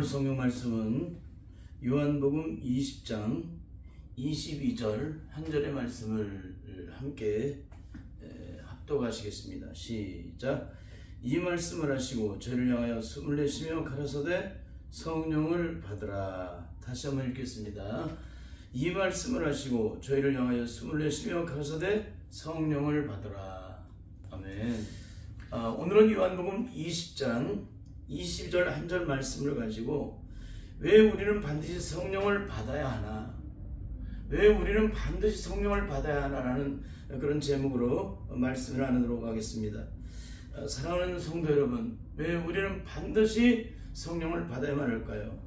오늘 성경 말씀은 요한복음 20장 22절 한 절의 말씀을 함께 합독하시겠습니다. 시작. 이 말씀을 하시고 저를 향하여 숨을 내쉬며 가라사대 성령을 받으라. 다시 한번 읽겠습니다. 이 말씀을 하시고 저희를 향하여 숨을 내쉬며 가라사대 성령을 받으라. 아멘. 오늘은 요한복음 20장 22절 한 절 말씀을 가지고 왜 우리는 반드시 성령을 받아야 하나, 왜 우리는 반드시 성령을 받아야 하나라는 그런 제목으로 말씀을 나누도록 하겠습니다. 사랑하는 성도 여러분, 왜 우리는 반드시 성령을 받아야만 할까요?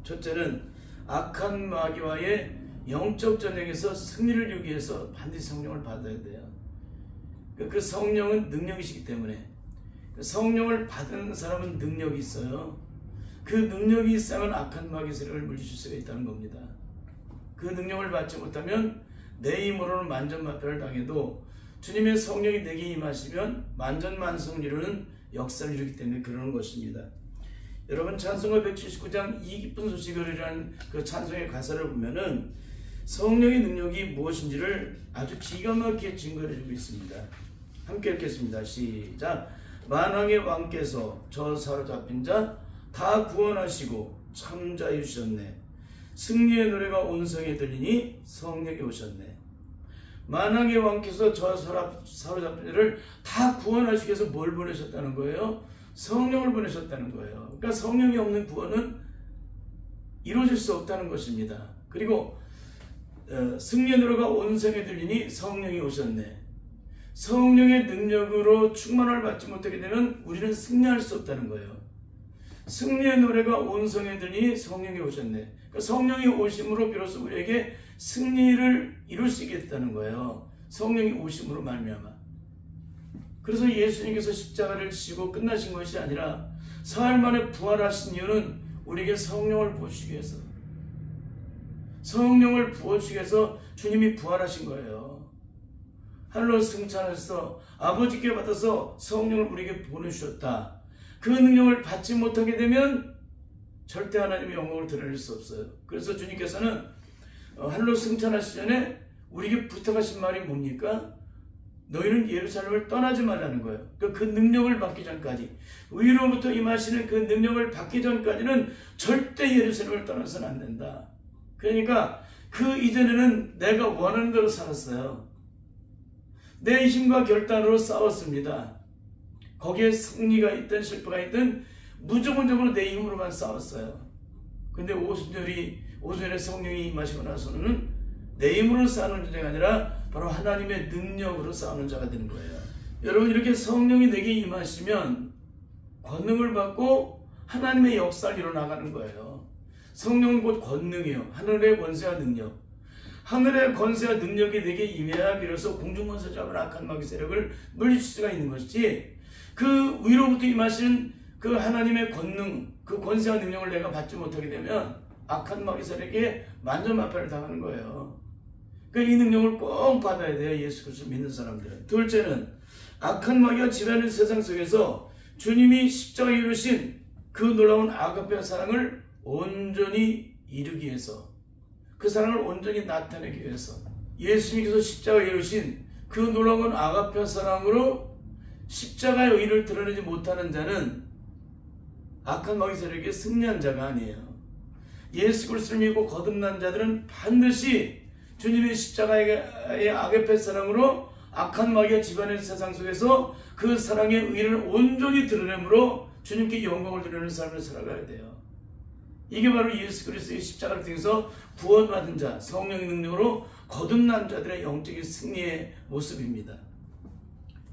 첫째는 악한 마귀와의 영적 전쟁에서 승리를 주기 위해서 반드시 성령을 받아야 돼요. 그 성령은 능력이시기 때문에, 성령을 받은 사람은 능력이 있어요. 그 능력이 있으면 악한 마귀 세력을 물리칠 수가 있다는 겁니다. 그 능력을 받지 못하면 내 힘으로는 만전마패를 당해도 주님의 성령이 내게 임하시면 만전만성을 이루는 역사를 이루기 때문에 그러는 것입니다. 여러분, 찬송가 179장 이 기쁜 소식을이라는 그 찬송의 가사를 보면은 성령의 능력이 무엇인지를 아주 기가 막히게 증거해 주고 있습니다. 함께 읽겠습니다. 시작. 만왕의 왕께서 저 사로잡힌 자 다 구원하시고 참자해 주셨네. 승리의 노래가 온 성에 들리니 성령이 오셨네. 만왕의 왕께서 저 사로잡힌 자를 다 구원하시기 위해서 뭘 보내셨다는 거예요? 성령을 보내셨다는 거예요. 그러니까 성령이 없는 구원은 이루어질 수 없다는 것입니다. 그리고 승리의 노래가 온 성에 들리니 성령이 오셨네. 성령의 능력으로 충만을 받지 못하게 되면 우리는 승리할 수 없다는 거예요. 승리의 노래가 온 성에 들리니 성령이 오셨네. 그러니까 성령이 오심으로 비로소 우리에게 승리를 이룰 수 있게 됐다는 거예요. 성령이 오심으로 말미암아. 그래서 예수님께서 십자가를 지고 끝나신 것이 아니라 사흘 만에 부활하신 이유는 우리에게 성령을 부어주시기 위해서, 성령을 부어주시기 위해서 주님이 부활하신 거예요. 하늘로 승천하셔서 아버지께 받아서 성령을 우리에게 보내주셨다. 그 능력을 받지 못하게 되면 절대 하나님의 영광을 드러낼 수 없어요. 그래서 주님께서는 하늘로 승천하시기 전에 우리에게 부탁하신 말이 뭡니까? 너희는 예루살렘을 떠나지 말라는 거예요. 그 능력을 받기 전까지, 위로부터 임하시는 그 능력을 받기 전까지는 절대 예루살렘을 떠나서는 안 된다. 그러니까 그 이전에는 내가 원하는 대로 살았어요. 내 힘과 결단으로 싸웠습니다. 거기에 승리가 있든 실패가 있든 무조건적으로 내 힘으로만 싸웠어요. 근데 오순절에 성령이 임하시고 나서는 내 힘으로 싸우는 자가 아니라 바로 하나님의 능력으로 싸우는 자가 되는 거예요. 여러분, 이렇게 성령이 내게 임하시면 권능을 받고 하나님의 역사를 이뤄나가는 거예요. 성령은 곧 권능이요, 하늘의 권세와 능력. 하늘의 권세와 능력이 내게 임해야 비로소 공중권세 잡은 악한 마귀 세력을 물리칠 수가 있는 것이지, 그 위로부터 임하시는 그 하나님의 권능, 그 권세와 능력을 내가 받지 못하게 되면 악한 마귀 세력에 만전마패를 당하는 거예요. 그러니까 이 능력을 꼭 받아야 돼요, 예수 그리스도 믿는 사람들은. 둘째는 악한 마귀가 지배하는 세상 속에서 주님이 십자가에 이루신 그 놀라운 아가페 사랑을 온전히 이루기 위해서, 그 사랑을 온전히 나타내기 위해서 예수님께서 십자가에 이루신 그 놀라운 아가페 사랑으로 십자가의 의를 드러내지 못하는 자는 악한 마귀 세력에 승리한 자가 아니에요. 예수 그리스도를 믿고 거듭난 자들은 반드시 주님의 십자가의 아가페 사랑으로 악한 마귀가 지배하는 세상 속에서 그 사랑의 의를 온전히 드러내므로 주님께 영광을 드리는 삶을 살아가야 돼요. 이게 바로 예수 그리스도의 십자가를 통해서 구원받은 자, 성령의 능력으로 거듭난 자들의 영적인 승리의 모습입니다.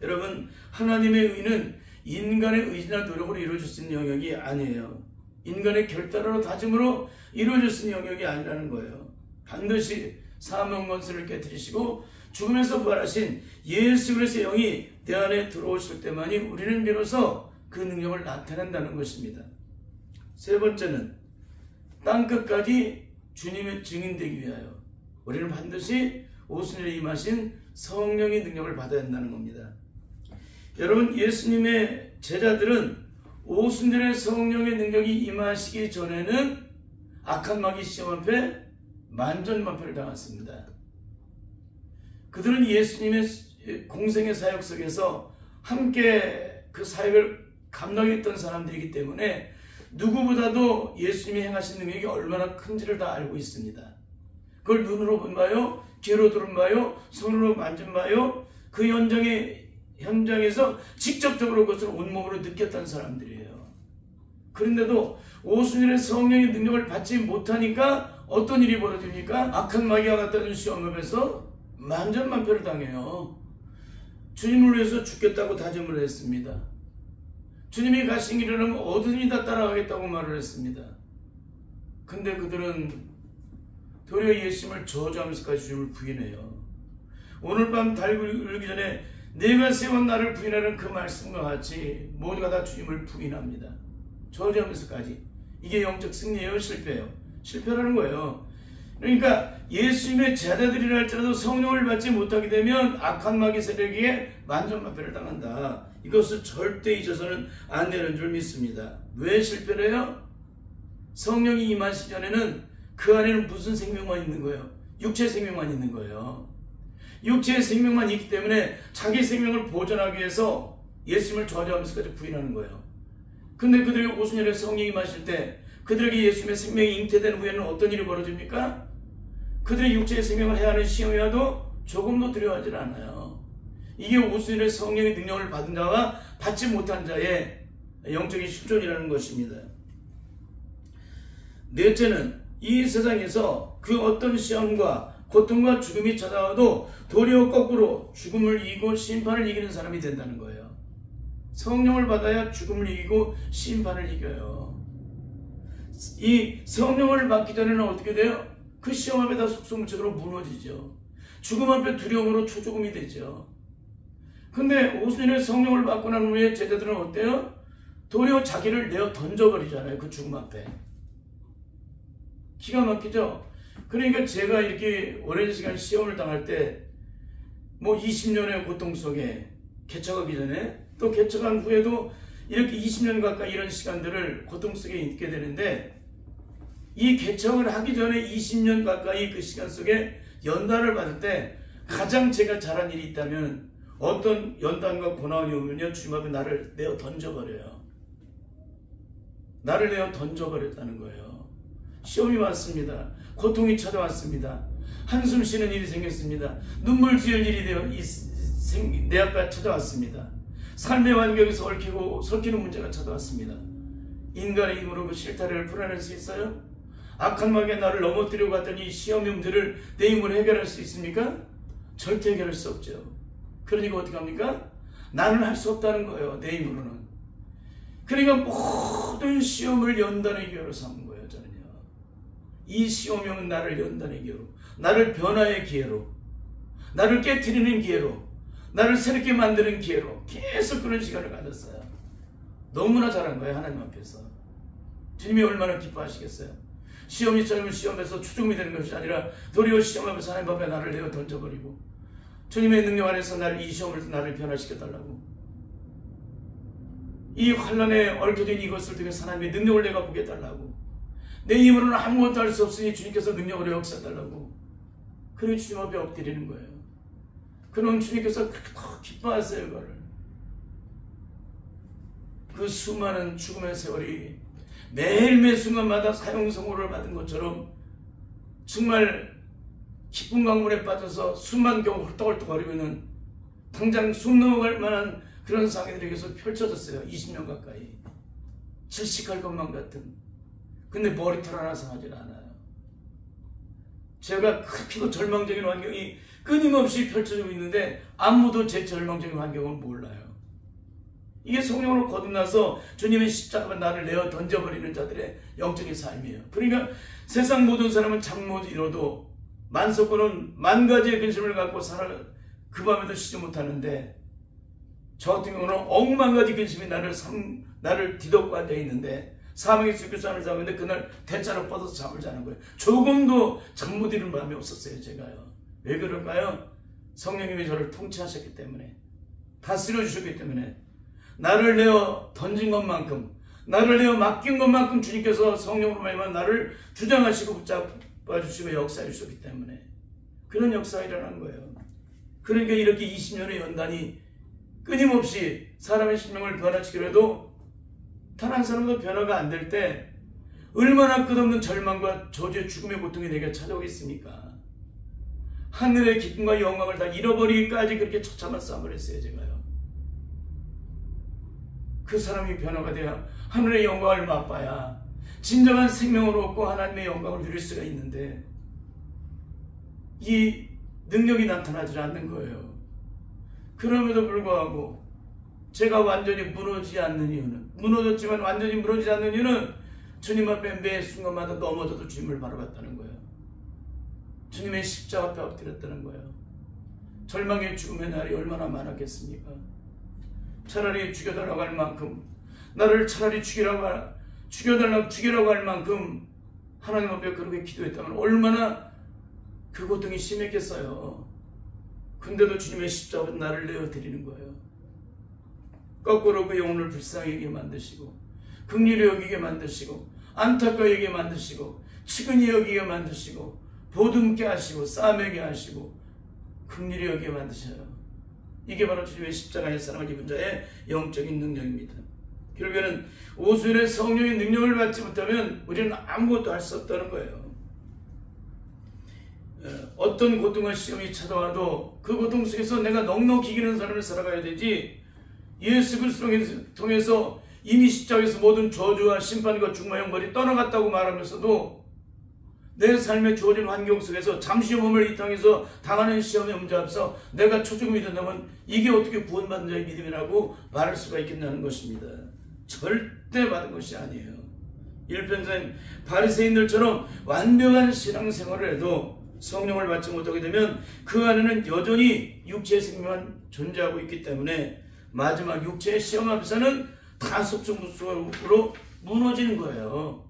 여러분, 하나님의 의는 인간의 의지나 노력으로 이루어질 수 있는 영역이 아니에요. 인간의 결단으로 다짐으로 이루어질 수 있는 영역이 아니라는 거예요. 반드시 사명 권세를 깨뜨리시고 죽음에서 부활하신 예수 그리스도의 영이 내 안에 들어오실 때만이 우리는 비로소 그 능력을 나타낸다는 것입니다. 세 번째는 땅끝까지 주님의 증인되기 위하여 우리는 반드시 오순절에 임하신 성령의 능력을 받아야 한다는 겁니다. 여러분, 예수님의 제자들은 오순절에 성령의 능력이 임하시기 전에는 악한 마귀 시험 앞에 만전만패를 당했습니다. 그들은 예수님의 공생의 사역 속에서 함께 그 사역을 감당했던 사람들이기 때문에 누구보다도 예수님이 행하신 능력이 얼마나 큰지를 다 알고 있습니다. 그걸 눈으로 본 바요, 귀로 들은 바요, 손으로 만진 바요, 그 현장에서 직접적으로 그것을 온몸으로 느꼈던 사람들이에요. 그런데도 오순절에 성령의 능력을 받지 못하니까 어떤 일이 벌어집니까? 악한 마귀와 같다는 시험에서 만전만패를 당해요. 주님을 위해서 죽겠다고 다짐을 했습니다. 주님이 가신 길이라면 어디든지 다 따라가겠다고 말을 했습니다. 근데 그들은 도리어 예수님을 저주하면서까지 주님을 부인해요. 오늘 밤 달고 울기 전에 내가 세운 나를 부인하는 그 말씀과 같이 모두가 다 주님을 부인합니다. 저주하면서까지. 이게 영적 승리예요? 실패예요? 실패라는 거예요. 그러니까 예수님의 제자들이라 할지라도 성령을 받지 못하게 되면 악한 마귀 세력에게 만전만패를 당한다. 이것을 절대 잊어서는 안 되는 줄 믿습니다. 왜 실패를 해요? 성령이 임하시기 전에는 그 안에는 무슨 생명만 있는 거예요? 육체의 생명만 있는 거예요. 육체의 생명만 있기 때문에 자기 생명을 보존하기 위해서 예수님을 저주하면서까지 부인하는 거예요. 근데 그들이 오순절에 성령이 임하실 때 그들에게 예수님의 생명이 잉태된 후에는 어떤 일이 벌어집니까? 그들의 육체의 생명을 해야 하는 시험이 와도 조금도 두려워하지 않아요. 이게 오순절에 성령의 능력을 받은 자와 받지 못한 자의 영적인 실존이라는 것입니다. 넷째는 이 세상에서 그 어떤 시험과 고통과 죽음이 찾아와도 도리어 거꾸로 죽음을 이기고 심판을 이기는 사람이 된다는 거예요. 성령을 받아야 죽음을 이기고 심판을 이겨요. 이 성령을 받기 전에는 어떻게 돼요? 그 시험 앞에 다 속수무책으로 무너지죠. 죽음 앞에 두려움으로 초조금이 되죠. 근데 오순절에 성령을 받고 난 후에 제자들은 어때요? 도리어 자기를 내어 던져버리잖아요. 그 죽음 앞에. 기가 막히죠? 그러니까 제가 이렇게 오랜 시간 시험을 당할 때 뭐 20년의 고통 속에 개척하기 전에 또 개척한 후에도 이렇게 20년 가까이 이런 시간들을 고통 속에 있게 되는데 이 개척을 하기 전에 20년 가까이 그 시간 속에 연단을 받을 때 가장 제가 잘한 일이 있다면 어떤 연단과 고난이 오면요 주님 앞에 나를 내어 던져버려요. 나를 내어 던져버렸다는 거예요. 시험이 왔습니다. 고통이 찾아왔습니다. 한숨 쉬는 일이 생겼습니다. 눈물 지을 일이 내 앞에 찾아왔습니다. 삶의 환경에서 설키는 문제가 찾아왔습니다. 인간의 힘으로 그 실타래를 풀어낼 수 있어요? 악한 마귀가 나를 넘어뜨리고 갔더니 시험의 문제를 내 힘으로 해결할 수 있습니까? 절대 해결할 수 없죠. 그러니까 어떻게 합니까? 나는 할 수 없다는 거예요. 내 힘으로는. 그러니까 모든 시험을 연단의 기회로 삼은 거예요. 저는요. 이 시험은 나를 연단의 기회로, 나를 변화의 기회로, 나를 깨트리는 기회로, 나를 새롭게 만드는 기회로 계속 그런 시간을 가졌어요. 너무나 잘한 거예요. 하나님 앞에서. 주님이 얼마나 기뻐하시겠어요. 시험이 처음에 시험에서 추종이 되는 것이 아니라 도리어 시험 앞에서 하나님 앞에 나를 내어 던져버리고 주님의 능력 안에서 이 시험을 나를 변화시켜달라고, 이 환난에 얽혀진 이것을 통해 하나님의 능력을 내가 보게 해달라고, 내 힘으로는 아무것도 할 수 없으니 주님께서 능력으로 역사해달라고, 그리고 주님 앞에 엎드리는 거예요. 그럼 주님께서 더 기뻐하세요. 그거를. 그 수많은 죽음의 세월이 매일매 순간마다 사형선고를 받은 것처럼 정말 기쁜 강물에 빠져서 숨만 겨우 헐떡헐떡거리면은 당장 숨 넘어갈 만한 그런 상황들이 계속 펼쳐졌어요. 20년 가까이. 질식할 것만 같은. 근데 머리털 하나 상하지 않아요. 제가 크피고 절망적인 환경이 끊임없이 펼쳐지고 있는데 아무도 제 절망적인 환경을 몰라요. 이게 성령으로 거듭나서 주님의 십자가가 나를 내어 던져버리는 자들의 영적인 삶이에요. 그러니까 세상 모든 사람은 잠 못 이뤄도 만석고는 만 가지의 근심을 갖고 그 밤에도 쉬지 못하는데 저 같은 경우는 억만 가지 근심이 나를 뒤덮고 앉아있는데 사망의 죽을싸움을 자고 있는데 그날 대자로 뻗어서 잠을 자는 거예요. 조금도 잠 못 이루는 마음이 없었어요. 제가요. 왜 그럴까요? 성령님이 저를 통치하셨기 때문에, 다스려 주셨기 때문에, 나를 내어 던진 것만큼, 나를 내어 맡긴 것만큼 주님께서 성령으로 말미암아 나를 주장하시고 붙잡아 주시고 역사해 주셨기 때문에 그런 역사가 일어난 거예요. 그러니까 이렇게 20년의 연단이 끊임없이 사람의 생명을 변화시키려 해도 단 한 사람도 변화가 안 될 때 얼마나 끝없는 절망과 저주의 죽음의 고통이 내게 찾아오겠습니까? 하늘의 기쁨과 영광을 다 잃어버리기까지 그렇게 처참한 싸움을 했어요. 제가요. 그 사람이 변화가 되어 하늘의 영광을 맛봐야 진정한 생명을 얻고 하나님의 영광을 누릴 수가 있는데 이 능력이 나타나지 않는 거예요. 그럼에도 불구하고 제가 완전히 무너지지 않는 이유는, 무너졌지만 완전히 무너지지 않는 이유는 주님 앞에 매 순간마다 넘어져도 주님을 바라봤다는 거예요. 주님의 십자가 앞에 엎드렸다는 거예요. 절망의 죽음의 날이 얼마나 많았겠습니까? 차라리 죽여달라고 할 만큼, 나를 차라리 죽이라고 할 만큼 하나님 앞에 그렇게 기도했다면 얼마나 그 고통이 심했겠어요. 근데도 주님의 십자가 앞에 나를 내어드리는 거예요. 거꾸로 그 영혼을 불쌍히 여기게 만드시고, 긍휼히 여기게 만드시고, 안타까이 여기게 만드시고, 치근히 여기게 만드시고, 보듬게 하시고, 싸매게 하시고, 긍휼히 여기게 만드셔요. 이게 바로 주님의 십자가의 사랑을 입은 자의 영적인 능력입니다. 결국에는 오순절의 성령의 능력을 받지 못하면 우리는 아무것도 할 수 없다는 거예요. 어떤 고통과 시험이 찾아와도 그 고통 속에서 내가 넉넉히 이기는 삶을 살아가야 되지, 예수 그리스도를 통해서 이미 십자가에서 모든 저주와 심판과 죽음과 형벌이 떠나갔다고 말하면서도 내 삶에 주어진 환경 속에서 잠시 몸을 이 땅에서 당하는 시험의 문제 앞서 내가 초죽음이 된다면 이게 어떻게 구원받는 자의 믿음이라고 말할 수가 있겠냐는 것입니다. 절대 받은 것이 아니에요. 일편생 바리새인들처럼 완벽한 신앙생활을 해도 성령을 받지 못하게 되면 그 안에는 여전히 육체의 생명만 존재하고 있기 때문에 마지막 육체의 시험 앞에서는 다 속수무책으로 무너지는 거예요.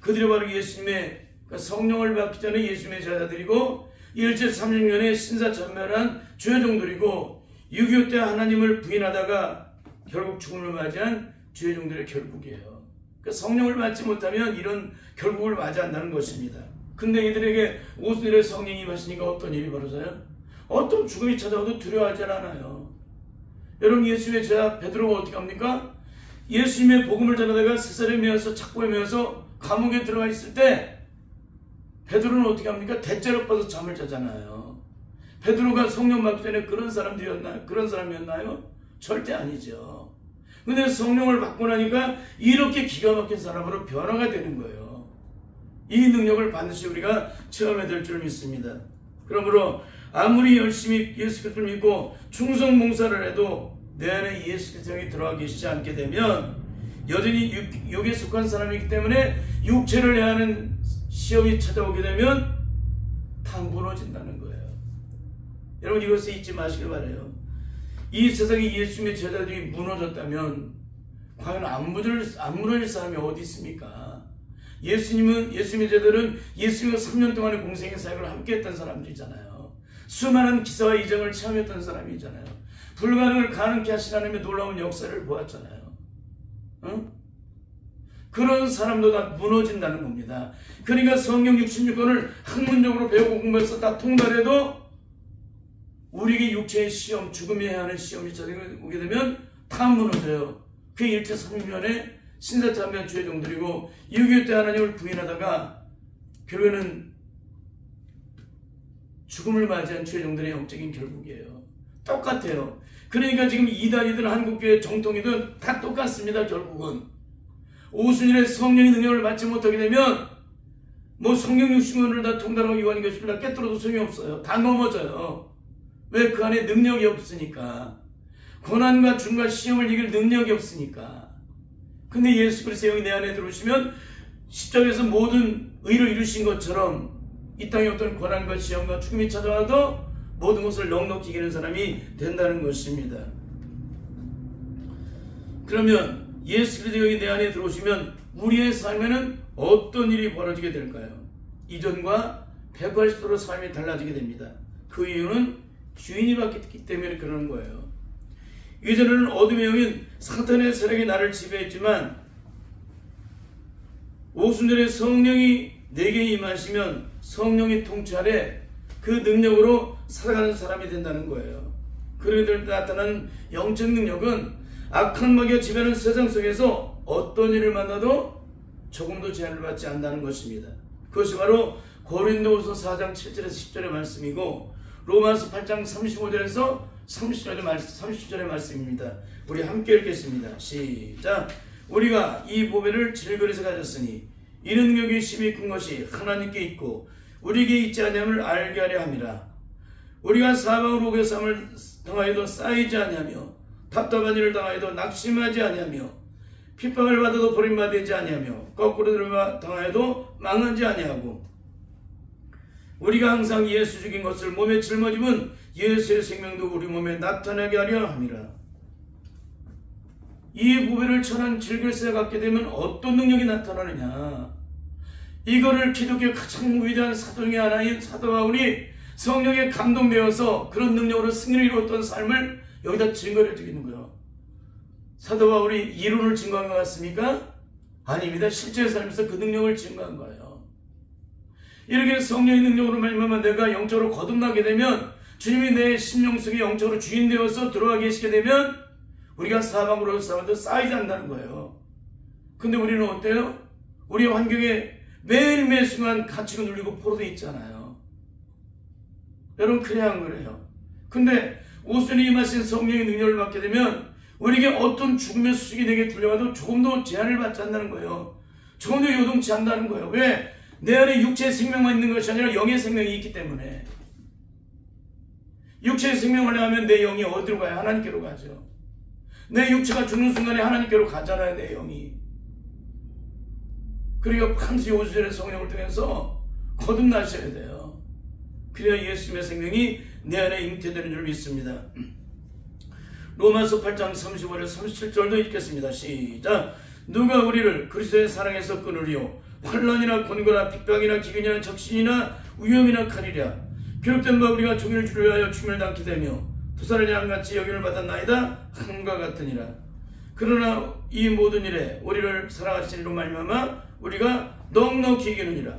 그들이 바로 예수님의 성령을 받기 전에 예수님의 제자들이고 일제 36년에 신사참멸한 주의종들이고 6.25 때 하나님을 부인하다가 결국 죽음을 맞이한 주의종들의 결국이에요. 그러니까 성령을 받지 못하면 이런 결국을 맞이한다는 것입니다. 근데 이들에게 오순절에 성령이 임하시니까 어떤 일이 벌어져요? 어떤 죽음이 찾아와도 두려워하지 않아요. 여러분, 예수님의 제자 베드로가 어떻게 합니까? 예수님의 복음을 전하다가 세살에 매어서 착고에 매어서 감옥에 들어가 있을 때 베드로는 어떻게 합니까? 대자로 빠져 잠을 자잖아요. 베드로가 성령 받기 전에 그런 사람이었나요? 절대 아니죠. 근데 성령을 받고 나니까 이렇게 기가 막힌 사람으로 변화가 되는 거예요. 이 능력을 반드시 우리가 체험해야 될 줄 믿습니다. 그러므로 아무리 열심히 예수 그리스도를 믿고 충성 봉사를 해도 내 안에 예수 그리스도가 들어와 계시지 않게 되면 여전히 육에 속한 사람이기 때문에 육체를 대하는 시험이 찾아오게 되면 다 무너진다는 거예요. 여러분, 이것을 잊지 마시길 바라요. 이 세상에 예수님의 제자들이 무너졌다면 과연 안 무너질 사람이 어디 있습니까? 예수님의 제자들은 예수님과 3년 동안의 공생의 사역을 함께 했던 사람들이잖아요. 수많은 기사와 이적을 체험했던 사람이잖아요. 불가능을 가능케 하신 하나님의 놀라운 역사를 보았잖아요. 그런 사람도 다 무너진다는 겁니다. 그러니까 성경 66권을 학문적으로 배우고 공부해서 다 통달해도 우리에게 육체의 시험, 죽음에 하는 시험이 찾아오게 되면 다 무너져요. 그 일제 36년에 신사참배한 주의종들이고 6.25 때 하나님을 부인하다가 결국에는 죽음을 맞이한 주의종들의 영적인 결국이에요. 똑같아요. 그러니까 지금 이단이든 한국교회 정통이든 다 똑같습니다. 결국은 오순절에 성령의 능력을 받지 못하게 되면 뭐 성경 60권을 다 통달하고 요한 교실을 다 깨뜨려도 소용이 없어요. 다 넘어져요. 왜? 그 안에 능력이 없으니까. 고난과 중과 시험을 이길 능력이 없으니까. 근데 예수 그리스도의 영이 내 안에 들어오시면 십자가에서 모든 의를 이루신 것처럼 이 땅에 어떤 고난과 시험과 죽음이 찾아와도 모든 것을 넉넉히 이기는 사람이 된다는 것입니다. 그러면 예수 그리스도의 영이 내 안에 들어오시면 우리의 삶에는 어떤 일이 벌어지게 될까요? 이전과 180도로 삶이 달라지게 됩니다. 그 이유는 주인이 바뀌었기 때문에 그러는 거예요. 이전에는 어둠의 영인 사탄의 세력이 나를 지배했지만 오순절에 성령이 내게 임하시면 성령이 통찰해 그 능력으로 살아가는 사람이 된다는 거예요. 그들에 나타나는 영적 능력은 악한 마귀가 지배하는 세상 속에서 어떤 일을 만나도 조금도 제한을 받지 않는다는 것입니다. 그것이 바로 고린도후서 4장 7절에서 10절의 말씀이고 로마서 8장 35절에서 30절의 말씀입니다. 우리 함께 읽겠습니다. 시작. 우리가 이 보배를 질그릇에 가졌으니 이는 능력이 심히 큰 것이 하나님께 있고 우리에게 있지 아니함을 알게 하려 함이라. 우리가 사방으로 오개삼을 당하여도 쌓이지 아니하며 답답한 일을 당하여도 낙심하지 아니하며 핍박을 받아도 버림받지 아니하며 거꾸로 당하여도 망하지 아니하고 우리가 항상 예수 죽인 것을 몸에 짊어지면 예수의 생명도 우리 몸에 나타나게 하려 함이라. 이 보배를 천한 질그릇에 갖게 되면 어떤 능력이 나타나느냐. 이거를 기독교의 가장 위대한 사도 중에 하나인 사도 바울이 성령에 감동되어서 그런 능력으로 승리를 이루었던 삶을 여기다 증거해 주고 있는 거예요. 사도 바울이 이론을 증거한 것 같습니까? 아닙니다. 실제 삶에서 그 능력을 증거한 거예요. 이렇게 성령의 능력으로 말미암아 내가 영적으로 거듭나게 되면 주님이 내 심령 속에 영적으로 주인 되어서 들어와 계시게 되면 우리가 사방으로 싸워도 쌓이지 않는다는 거예요. 근데 우리는 어때요? 우리 환경에 매일매일 순간 갇히고 눌리고 포로되어 있잖아요. 여러분 그래야 안 그래요? 근데 오순이 임하신 성령의 능력을 받게 되면 우리에게 어떤 죽음의 수직이 내게 들려와도 조금도 제한을 받지 않는다는 거예요. 조금도 요동치 않는다는 거예요. 왜? 내 안에 육체의 생명만 있는 것이 아니라 영의 생명이 있기 때문에. 육체의 생명을 하면 내 영이 어디로 가요? 하나님께로 가죠. 내 육체가 죽는 순간에 하나님께로 가잖아요. 내 영이. 그러니까 반드시 오순절의 성령을 통해서 거듭나셔야 돼요. 그래야 예수님의 생명이 내 안에 잉태되는 줄 믿습니다. 로마서 8장 35절 37절도 읽겠습니다. 시작. 누가 우리를 그리스도의 사랑에서 끊으리요? 환난이나 곤고나 핍박이나 기근이나 적신이나 위험이나 칼이랴. 비롯된 바 우리가 종일 주를 위하여 죽임을 당케 되며 두살을 양같이 여김을 받았나이다 함과 같으니라. 그러나 이 모든 일에 우리를 사랑하신 이로 말미암아 우리가 넉넉히 이기느니라.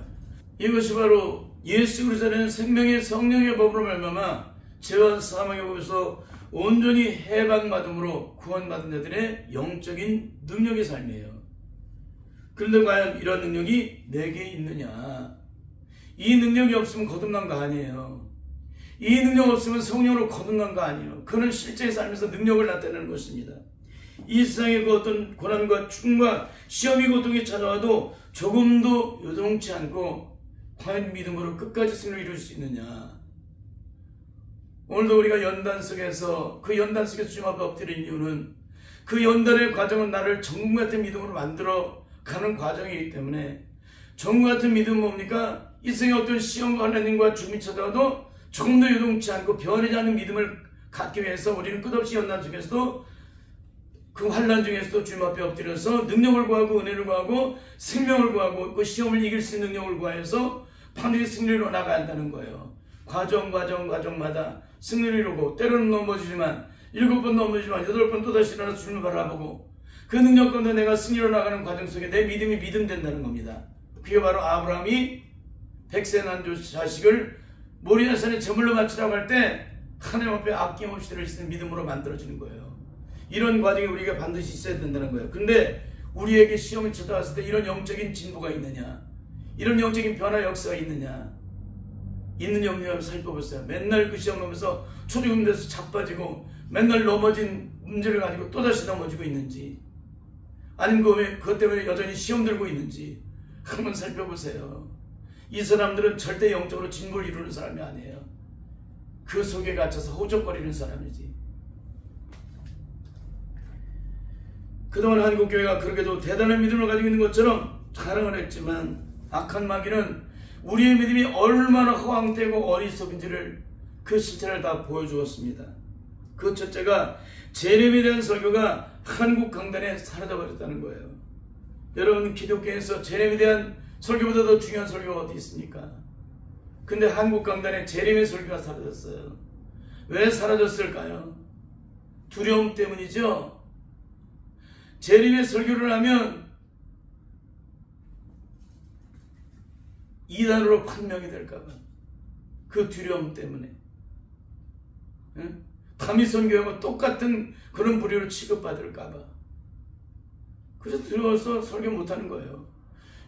이것이 바로 예수 그리스도는 생명의 성령의 법으로 말미암아 죄와 사망의 법에서 온전히 해방받음으로 구원받은 자들의 영적인 능력의 삶이에요. 그런데 과연 이런 능력이 내게 있느냐? 이 능력이 없으면 거듭난 거 아니에요. 이 능력 없으면 성령으로 거듭난 거 아니에요. 그는 실제 삶에서 능력을 나타내는 것입니다. 이 세상의 그 어떤 고난과 충과 시험이 고통이 찾아와도 조금도 요동치 않고 과연 믿음으로 끝까지 승리를 이룰 수 있느냐. 오늘도 우리가 연단 속에서 그 연단 속에서 주님 앞에 엎드린 이유는 그 연단의 과정은 나를 정금 같은 믿음으로 만들어 가는 과정이기 때문에 정금 같은 믿음은 뭡니까? 이 세상의 어떤 시험과 환난과 죽음이 찾아와도 조금도 요동치 않고 변하지 않는 믿음을 갖기 위해서 우리는 끝없이 연단 속에서도 그 환난 중에서도 주님 앞에 엎드려서 능력을 구하고 은혜를 구하고 생명을 구하고 그 시험을 이길 수 있는 능력을 구하여서 반드시 승리로 나가야 한다는 거예요. 과정마다 승리를 이루고 때로는 넘어지지만 7번 넘어지지만 8번 또다시 일어나서 주님을 바라보고 그 능력 가운데 내가 승리로 나가는 과정 속에 내 믿음이 믿음된다는 겁니다. 그게 바로 아브라함이 백세 난조 자식을 모리아산에 제물로 바치라고 할 때 하나님 앞에 아낌없이 드릴 수 있는 믿음으로 만들어지는 거예요. 이런 과정이 우리가 반드시 있어야 된다는 거예요. 근데 우리에게 시험이 찾아왔을 때 이런 영적인 진보가 있느냐, 이런 영적인 변화 역사가 있느냐, 있는 영역을 살펴보세요. 맨날 그 시험 보면서 초조금돼서 자빠지고 맨날 넘어진 문제를 가지고 또다시 넘어지고 있는지, 아니면 그것 때문에 여전히 시험 들고 있는지 한번 살펴보세요. 이 사람들은 절대 영적으로 진보를 이루는 사람이 아니에요. 그 속에 갇혀서 허우적거리는 사람이지. 그동안 한국교회가 그렇게도 대단한 믿음을 가지고 있는 것처럼 자랑을 했지만 악한 마귀는 우리의 믿음이 얼마나 허황되고 어리석은지를 그 실체를 다 보여주었습니다. 그 첫째가 재림에 대한 설교가 한국 강단에 사라져버렸다는 거예요. 여러분, 기독교에서 재림에 대한 설교보다 더 중요한 설교가 어디 있습니까? 근데 한국 강단에 재림의 설교가 사라졌어요. 왜 사라졌을까요? 두려움 때문이죠. 재림의 설교를 하면 이단으로 판명이 될까봐, 그 두려움 때문에, 다미선교하고 똑같은 그런 부류로 취급받을까봐, 그래서 두려워서 설교 못하는 거예요.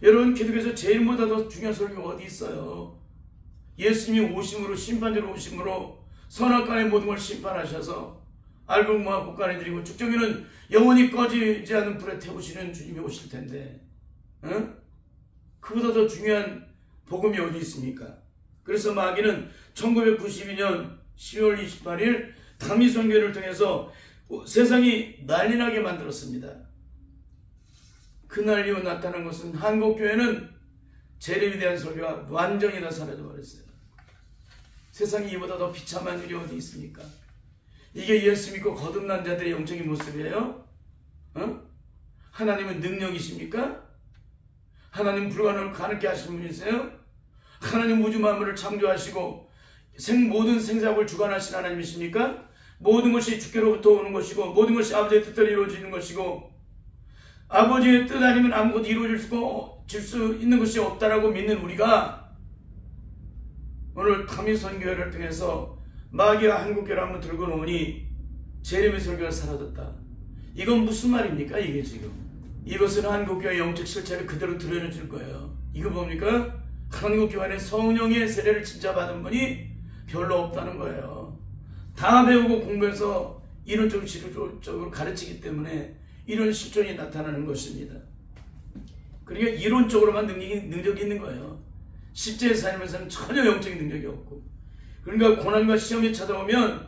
여러분, 기독교에서 제일보다 더 중요한 설교가 어디 있어요? 예수님이 오심으로, 심판자로 오심으로 선악간의 모든 걸 심판하셔서 알곡모아 곡간에 드리고 죽정이는 영원히 꺼지지 않는 불에 태우시는 주님이 오실 텐데, 그보다 더 중요한 복음이 어디 있습니까? 그래서 마귀는 1992년 10월 28일 다미선교를 통해서 세상이 난리나게 만들었습니다. 그날 이후 나타난 것은 한국교회는 재림에 대한 설교가 완전히 다 사라져버렸어요. 세상이 이보다 더 비참한 일이 어디 있습니까? 이게 예수 믿고 거듭난 자들의 영적인 모습이에요? 하나님은 능력이십니까? 하나님 불가능을 가능케 하시는 분이세요? 하나님 우주 만물을 창조하시고 모든 생사국을 주관하신 하나님이십니까? 모든 것이 주께로부터 오는 것이고 모든 것이 아버지의 뜻대로 이루어지는 것이고 아버지의 뜻 아니면 아무것도 이루어질 수 있는 것이 없다라고 믿는 우리가 오늘 다미선교회를 통해서 마귀와 한국교회를 한번 들고 놓으니 재림의 설교가 사라졌다. 이건 무슨 말입니까? 이게 지금 이것은 한국교회의 영적 실체를 그대로 드러내줄 거예요. 이거 뭡니까? 한국교회 안에 성령의 세례를 진짜 받은 분이 별로 없다는 거예요. 다 배우고 공부해서 이론적으로 지도적으로 가르치기 때문에 이런 실존이 나타나는 것입니다. 그러니까 이론적으로만 능력이 있는 거예요. 실제 삶에서는 전혀 영적인 능력이 없고, 그러니까 고난과 시험이 찾아오면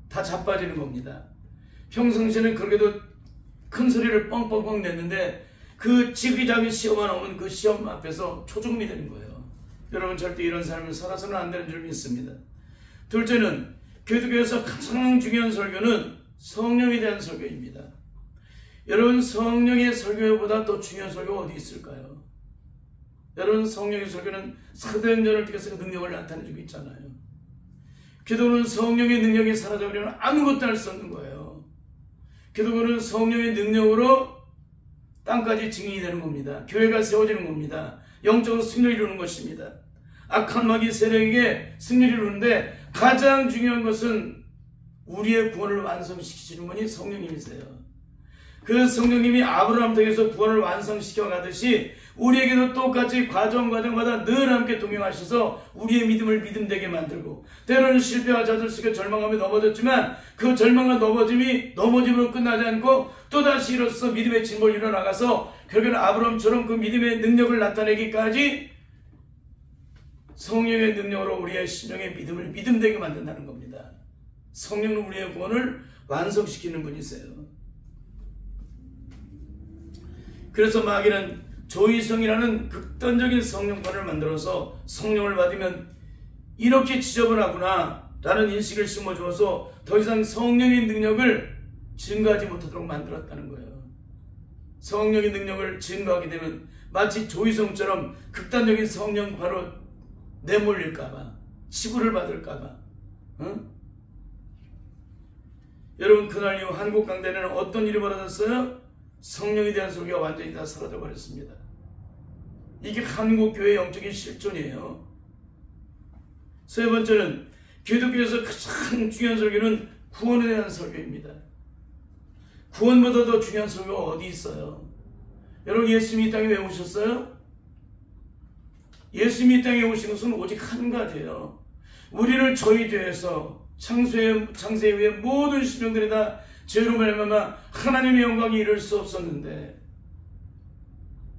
다 자빠지는 겁니다. 평상시에는 그렇게도 큰 소리를 뻥뻥뻥 냈는데 그 지기작은 시험만 오면 그 시험 앞에서 초조금이 되는 거예요. 여러분, 절대 이런 삶을 살아서는 안 되는 줄 믿습니다. 둘째는 기독교에서 가장 중요한 설교는 성령에 대한 설교입니다. 여러분, 성령의 설교보다 더 중요한 설교가 어디 있을까요? 여러분, 성령의 설교는 사도행전을 통해서 그 능력을 나타내주고 있잖아요. 기독교는 성령의 능력이 사라져버리면 아무것도 할 수 없는 거예요. 기독교는 성령의 능력으로 땅까지 증인이 되는 겁니다. 교회가 세워지는 겁니다. 영적으로 승리를 이루는 것입니다. 악한 마귀 세력에게 승리를 이루는데 가장 중요한 것은 우리의 구원을 완성시키시는 분이 성령님이세요. 그 성령님이 아브라함 통해서 구원을 완성시켜 가듯이 우리에게도 똑같이 과정마다 늘 함께 동행하셔서 우리의 믿음을 믿음되게 만들고, 때로는 실패와 자들 속에 절망함에 넘어졌지만 그 절망과 넘어짐으로 끝나지 않고 또다시 일어서 믿음의 진보를 일어나가서 결국에는 아브라함처럼 그 믿음의 능력을 나타내기까지 성령의 능력으로 우리의 심령의 믿음을 믿음되게 만든다는 겁니다. 성령은 우리의 구원을 완성시키는 분이세요. 그래서 마귀는 조이성이라는 극단적인 성령권을 만들어서 성령을 받으면 이렇게 지저분하구나 라는 인식을 심어주어서 더 이상 성령의 능력을 증거하지 못하도록 만들었다는 거예요. 성령의 능력을 증거하게 되면 마치 조이성처럼 극단적인 성령파로 내몰릴까봐, 치부를 받을까봐. 여러분, 그날 이후 한국 강단에는 어떤 일이 벌어졌어요? 성령에 대한 설교가 완전히 다 사라져 버렸습니다. 이게 한국교회의 영적인 실존이에요. 세 번째는 기독교에서 가장 중요한 설교는 구원에 대한 설교입니다. 구원보다 더 중요한 설교가 어디 있어요? 여러분, 예수님이 이 땅에 왜 오셨어요? 예수님이 이 땅에 오신 것은 오직 한 가지예요. 우리를 저희 죄에서 창세 이후에 모든 심령들이 다 죄로 말미암아 하나님의 영광이 이룰 수 없었는데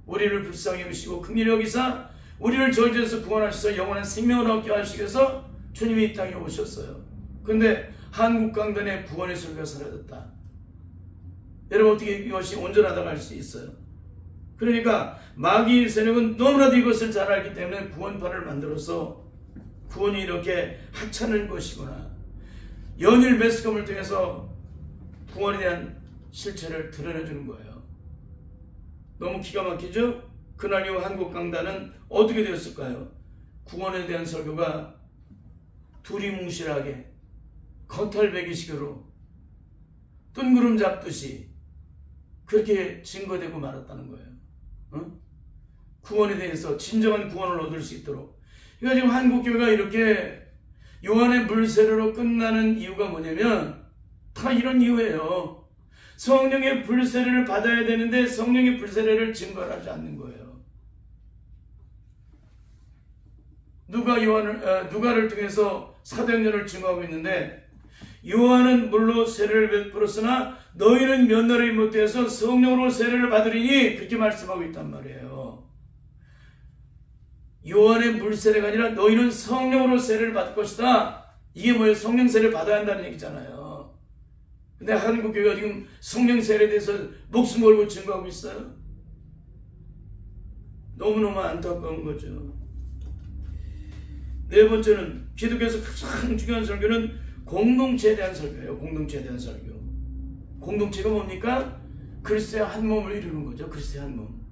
우리를 불쌍히 여기시고 긍휼히 여기사 우리를 저희 죄에서 구원하셔서 영원한 생명을 얻게 하시기 위해서 주님이 이 땅에 오셨어요. 근데 한국 강단의 구원의 설교가 사라졌다. 여러분, 어떻게 이것이 온전하다고 할 수 있어요? 그러니까 마귀 세력은 너무나도 이것을 잘 알기 때문에 구원파를 만들어서 구원이 이렇게 하찮은 것이구나, 연일 매스컴을 통해서 구원에 대한 실체를 드러내주는 거예요. 너무 기가 막히죠? 그날 이후 한국 강단은 어떻게 되었을까요? 구원에 대한 설교가 두리뭉실하게 겉털배기식으로 뜬구름 잡듯이 그렇게 증거되고 말았다는 거예요. 구원에 대해서 진정한 구원을 얻을 수 있도록. 그러니까 지금 한국교회가 이렇게 요한의 불세례로 끝나는 이유가 뭐냐면 다 이런 이유예요. 성령의 불세례를 받아야 되는데 성령의 불세례를 증거하지 않는 거예요. 누가를 통해서 사도행전을 증거하고 있는데 요한은 물로 세례를 베풀었으나 너희는 몇 날이 못되어서 성령으로 세례를 받으리니 그렇게 말씀하고 있단 말이에요. 요한의 물세례가 아니라 너희는 성령으로 세례를 받을 것이다. 이게 뭐예요? 성령 세례를 받아야 한다는 얘기잖아요. 근데 한국교회가 지금 성령 세례에 대해서 목숨 걸고 증거하고 있어요. 너무너무 안타까운 거죠. 네 번째는 기독교에서 가장 중요한 설교는 공동체에 대한 설교예요. 공동체에 대한 설교. 공동체가 뭡니까? 그리스도의 한 몸을 이루는 거죠. 그리스도의 한 몸.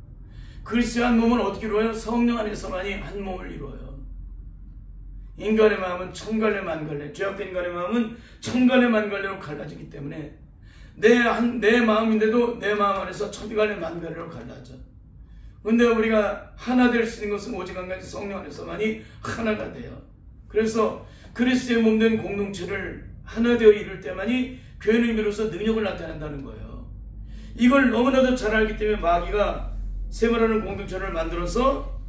그리스도의 한 몸은 어떻게 이루어요? 성령 안에서만이 한 몸을 이루어요. 인간의 마음은 천갈래 만갈래, 죄악된 인간의 마음은 천갈래 만갈래로 갈라지기 때문에 내 마음인데도 내 마음 안에서 천갈래 만갈래로 갈라져. 근데 우리가 하나 될 수 있는 것은 오직 한 가지 성령 안에서만이 하나가 돼요. 그래서 그리스도의 몸된 공동체를 하나 되어 이룰 때만이 교회는 비로소 능력을 나타낸다는 거예요. 이걸 너무나도 잘 알기 때문에 마귀가 세바라는 공동체를 만들어서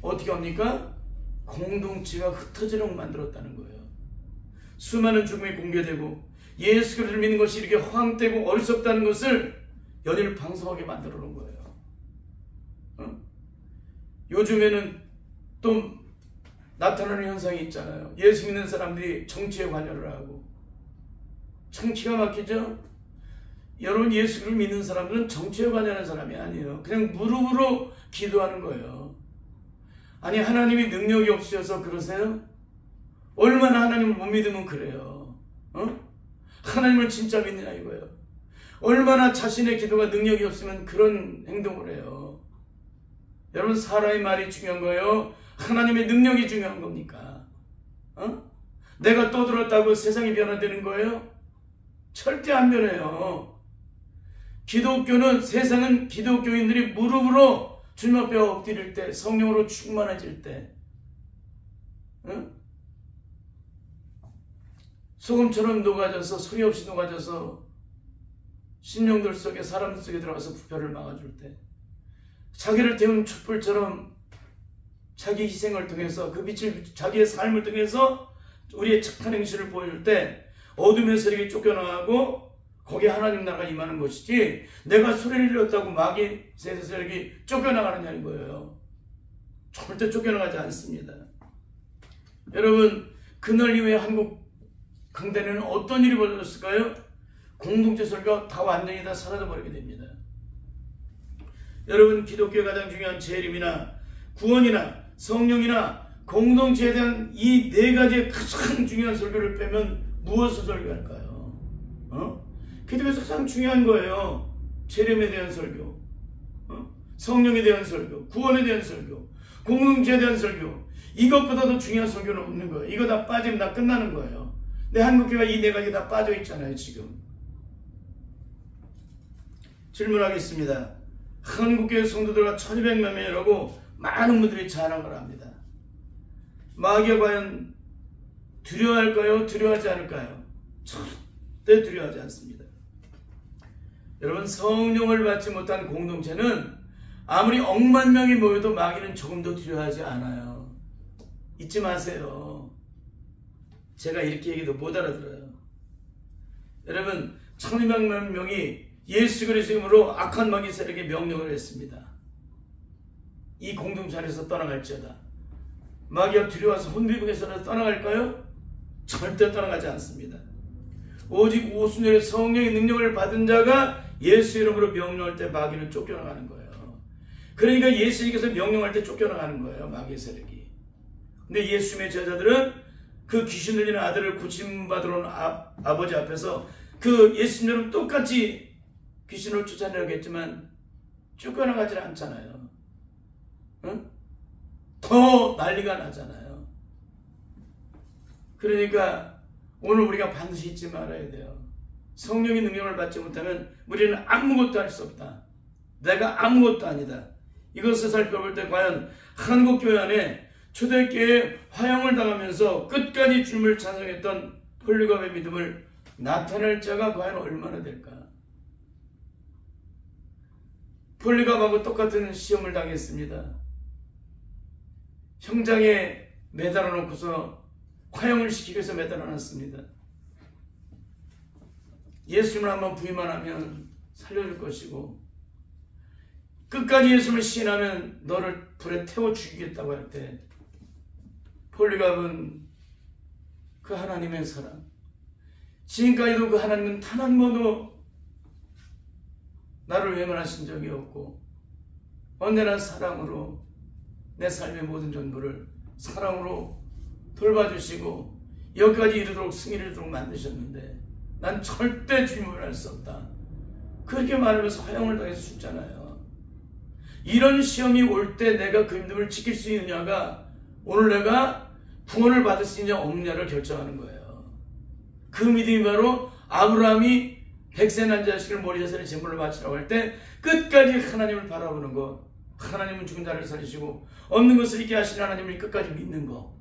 어떻게 합니까? 공동체가 흩어지도록 만들었다는 거예요. 수많은 죽음이 공개되고 예수 그리스도를 믿는 것이 이렇게 허황되고 어리석다는 것을 연일 방송하게 만들어 놓은 거예요. 요즘에는 또 나타나는 현상이 있잖아요. 예수 믿는 사람들이 정치에 관여를 하고. 참 기가 막히죠? 여러분, 예수를 믿는 사람들은 정치에 관여하는 사람이 아니에요. 그냥 무릎으로 기도하는 거예요. 아니, 하나님이 능력이 없으셔서 그러세요? 얼마나 하나님을 못 믿으면 그래요. 하나님을 진짜 믿느냐 이거예요. 얼마나 자신의 기도가 능력이 없으면 그런 행동을 해요. 여러분, 사람의 말이 중요한 거예요? 하나님의 능력이 중요한 겁니까? 내가 떠들었다고 세상이 변화되는 거예요? 절대 안 변해요. 기독교는, 세상은 기독교인들이 무릎으로 주님 앞에 엎드릴 때, 성령으로 충만해질 때, 소금처럼 녹아져서, 소리 없이 녹아져서 심령들 속에, 사람들 속에 들어가서 부패를 막아줄 때, 자기를 태운 촛불처럼 자기 희생을 통해서, 그 빛을, 자기의 삶을 통해서 우리의 착한 행실을 보여줄 때 어둠의 세력이 쫓겨나가고 거기에 하나님 나라가 임하는 것이지, 내가 소리를 질렀다고 마귀 세력이 쫓겨나가느냐는 거예요. 절대 쫓겨나가지 않습니다. 여러분, 그날 이후에 한국 강단에는 어떤 일이 벌어졌을까요? 공동체 설교가 다 완전히 다 사라져버리게 됩니다. 여러분, 기독교의 가장 중요한 재림이나 구원이나 성령이나 공동체에 대한 이 네 가지의 가장 중요한 설교를 빼면 무엇을 설교할까요? 기독교에서 가장 중요한 거예요. 재림에 대한 설교, 성령에 대한 설교, 구원에 대한 설교, 공동체에 대한 설교. 이것보다 더 중요한 설교는 없는 거예요. 이거 다 빠지면 다 끝나는 거예요. 근데 한국교회가 이 네 가지 다 빠져 있잖아요, 지금. 질문하겠습니다. 한국교회 성도들과 1200만 명이라고 많은 분들이 자랑을 합니다. 마귀가 과연 두려워할까요? 두려워하지 않을까요? 절대 두려워하지 않습니다. 여러분, 성령을 받지 못한 공동체는 아무리 억만 명이 모여도 마귀는 조금도 두려워하지 않아요. 잊지 마세요. 제가 이렇게 얘기도 못 알아들어요. 여러분, 1200만 명이 예수 그리스도의 이름으로 악한 마귀 세력에 명령을 했습니다. 이 공동체 안에서 떠나갈지어다. 마귀가 두려워서 혼비백에서는 떠나갈까요? 절대 떠나가지 않습니다. 오직 오순절에 성령의 능력을 받은 자가 예수 이름으로 명령할 때 마귀는 쫓겨나가는 거예요. 그러니까 예수님께서 명령할 때 쫓겨나가는 거예요, 마귀의 세력이. 근데 예수님의 제자들은 그 귀신 들리는 아들을 고침받으러 온 아버지 앞에서 그 예수님처럼 똑같이 귀신을 쫓아내려고 했지만 쫓겨나가지 않잖아요. 더 난리가 나잖아요. 그러니까 오늘 우리가 반드시 잊지 말아야 돼요. 성령의 능력을 받지 못하면 우리는 아무것도 할 수 없다. 내가 아무것도 아니다. 이것을 살펴볼 때 과연 한국교회 안에 초대교회에 화형을 당하면서 끝까지 주님을 찬송했던 폴리갑의 믿음을 나타낼 자가 과연 얼마나 될까? 폴리갑하고 똑같은 시험을 당했습니다. 형장에 매달아 놓고서 화형을 시키기 위해서 매달아 놨습니다. 예수님을 한번 부인만 하면 살려줄 것이고 끝까지 예수님을 시인하면 너를 불에 태워 죽이겠다고 할 때 폴리갑은 그 하나님의 사랑, 지금까지도 그 하나님은 단 한 번도 나를 외면하신 적이 없고 언제나 사랑으로 내 삶의 모든 전부를 사랑으로 돌봐주시고 여기까지 이르도록 승리를 이루도록 만드셨는데 난 절대 주님을 할 수 없다. 그렇게 말하면서 화형을 당해서 죽잖아요. 이런 시험이 올 때 내가 그 믿음을 지킬 수 있느냐가 오늘 내가 구원을 받을 수 있냐 없느냐를 결정하는 거예요. 그 믿음이 바로 아브라함이 백세 난 자식을 모리아산에 제물로 바치라고 할 때 끝까지 하나님을 바라보는 것, 하나님은 죽은 자를 살리시고 없는 것을 있게 하시는 하나님을 끝까지 믿는 것,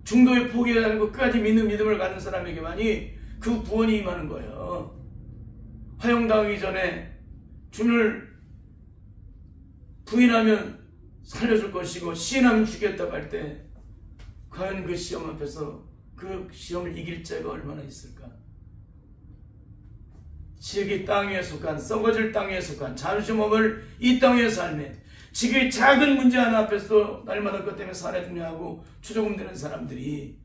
중도에 포기하지 않고 끝까지 믿는 믿음을 가진 사람에게만이 그 구원이 임하는 거예요. 화형당하기 전에 주님을 부인하면 살려줄 것이고 시인하면 죽였다고 할 때 과연 그 시험 앞에서 그 시험을 이길 자가 얼마나 있을까? 지극히 땅 위에 속한 썩어질 땅 위에 속한 자존심 없을 이 땅의 삶에 지극히 작은 문제 하나 앞에서도 날마다 그것 때문에 살해 중요하고 추조금되는 사람들이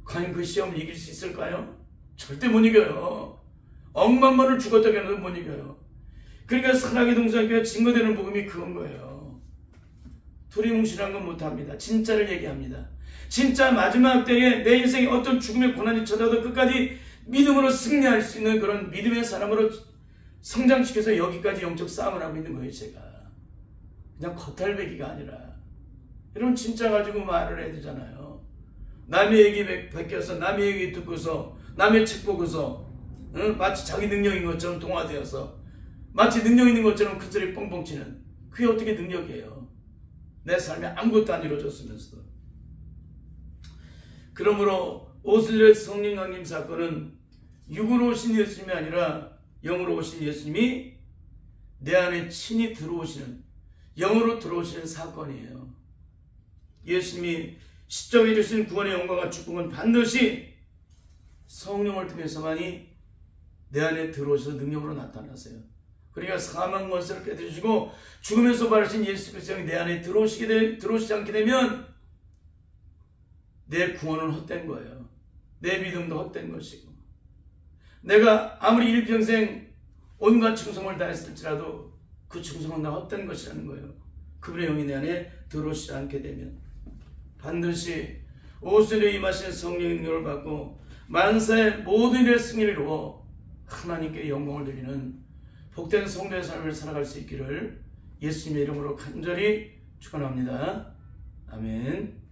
과연 그 시험을 이길 수 있을까요? 절대 못 이겨요. 억만 번을 죽었다고 해도 못 이겨요. 그러니까 사랑의 동산교회 증거되는 복음이 그건 거예요. 두리뭉실한 건 못합니다. 진짜를 얘기합니다. 진짜 마지막 때에 내 인생에 어떤 죽음의 고난이 찾아도 끝까지 믿음으로 승리할 수 있는 그런 믿음의 사람으로 성장시켜서 여기까지 영적 싸움을 하고 있는 거예요. 제가 그냥 겉핥배기가 아니라 여러분 진짜 가지고 말을 해야 되잖아요. 남의 얘기 베껴서 남의 얘기 듣고서 남의 책 보고서 마치 자기 능력인 것처럼 동화되어서 마치 능력 있는 것처럼 큰 소리 뻥뻥 치는 그게 어떻게 능력이에요? 내 삶에 아무것도 안 이루어졌으면서도. 그러므로 오슬렛 성령 강림 사건은 육으로 오신 예수님이 아니라 영으로 오신 예수님이 내 안에 친히 들어오시는, 영으로 들어오시는 사건이에요. 예수님이 십자가에 주신 구원의 영광과 축복은 반드시 성령을 통해서만이 내 안에 들어오셔서 능력으로 나타나세요. 그러니까 사망 권세를 깨뜨리시고 죽으면서 바르신 예수 그리스도가 내 안에 들어오시지 않게 되면 내 구원은 헛된 거예요. 내 믿음도 헛된 것이고 내가 아무리 일평생 온갖 충성을 다했을지라도 그 충성은 다 헛된 것이라는 거예요. 그분의 영이 내 안에 들어오시지 않게 되면 반드시 오순에 임하신 성령의 능력을 받고 만사의 모든 일의 승리를 이루어 하나님께 영광을 드리는 복된 성도의 삶을 살아갈 수 있기를 예수님의 이름으로 간절히 축원합니다. 아멘.